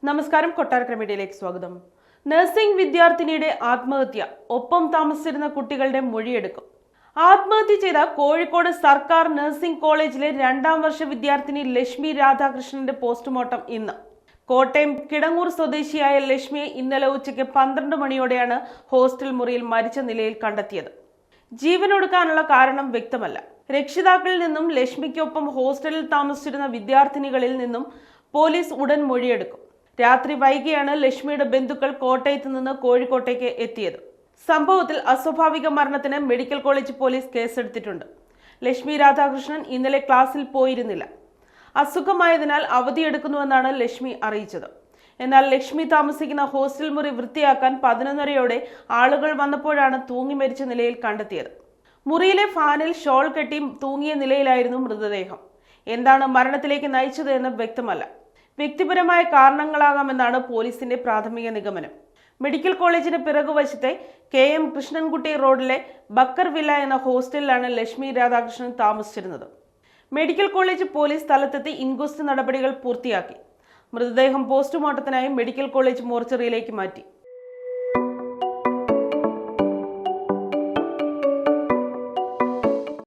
നമസ്കാരം, കൊട്ടാരക്കര മീഡിയയിലേക്ക് സ്വാഗതം. നഴ്സിംഗ് വിദ്യാർത്ഥിനിയുടെ ആത്മഹത്യ, ഒപ്പം താമസിച്ചിരുന്ന കുട്ടികളുടെ മൊഴിയെടുക്കും. ആത്മഹത്യ ചെയ്ത കോഴിക്കോട് സർക്കാർ നഴ്സിംഗ് കോളേജിലെ 2ാം വർഷ വിദ്യാർത്ഥിനി ലക്ഷ്മി രാധാകൃഷ്ണന്റെ പോസ്റ്റ്മോർട്ടം ഇന്ന്. കോട്ടയം കിടങ്ങൂർ സ്വദേശിയായ ലക്ഷ്മിയെ ഇന്നലെ ഉച്ചയ്ക്ക് 12 മണിയോടെയാണ് ഹോസ്റ്റൽ മുറിയിൽ മരിച്ച നിലയിൽ കണ്ടെത്തിയത്. ജീവനൊടുക്കാനുള്ള കാരണം വ്യക്തമല്ല. രക്ഷിതാക്കളിൽ നിന്നും ലക്ഷ്മിക്കൊപ്പം ഹോസ്റ്റലിൽ താമസിച്ചിരുന്ന വിദ്യാർത്ഥിനികളിൽ നിന്നും പോലീസ് ഉടൻ മൊഴിയെടുക്കും. രാത്രി വൈകിയാണ് ലക്ഷ്മിയുടെ ബന്ധുക്കൾ കോട്ടയത്ത് നിന്ന് കോഴിക്കോട്ടേക്ക് എത്തിയത്. സംഭവത്തിൽ അസ്വാഭാവിക മരണത്തിന് മെഡിക്കൽ കോളേജ് പോലീസ് കേസെടുത്തിട്ടുണ്ട്. ലക്ഷ്മി രാധാകൃഷ്ണൻ ഇന്നലെ ക്ലാസ്സിൽ പോയിരുന്നില്ല. അസുഖമായതിനാൽ അവധിയെടുക്കുന്നുവെന്നാണ് ലക്ഷ്മി അറിയിച്ചത്. എന്നാൽ ലക്ഷ്മി താമസിക്കുന്ന ഹോസ്റ്റൽ മുറി വൃത്തിയാക്കാൻ 11:30യോടെ ആളുകൾ വന്നപ്പോഴാണ് തൂങ്ങി മരിച്ച നിലയിൽ കണ്ടെത്തിയത്. മുറിയിലെ ഫാനിൽ ഷോൾ കെട്ടി തൂങ്ങിയ നിലയിലായിരുന്നു മൃതദേഹം. എന്താണ് മരണത്തിലേക്ക് നയിച്ചത് എന്ന് വ്യക്തമല്ല. വ്യക്തിപരമായ കാരണങ്ങളാകാമെന്നാണ് പോലീസിന്റെ പ്രാഥമിക നിഗമനം. മെഡിക്കൽ കോളേജിന് പിറകുവശത്തെ KM കൃഷ്ണൻകുട്ടി റോഡിലെ ബക്കർ വില്ല എന്ന ഹോസ്റ്റലിലാണ് ലക്ഷ്മി രാധാകൃഷ്ണൻ താമസിച്ചിരുന്നത്. മെഡിക്കൽ കോളേജ് പോലീസ് സ്ഥലത്തെത്തി ഇൻക്വസ്റ്റ് നടപടികൾ പൂർത്തിയാക്കി. മൃതദേഹം പോസ്റ്റ്മോർട്ടത്തിനായി മെഡിക്കൽ കോളേജ് മോർച്ചറിയിലേക്ക് മാറ്റി.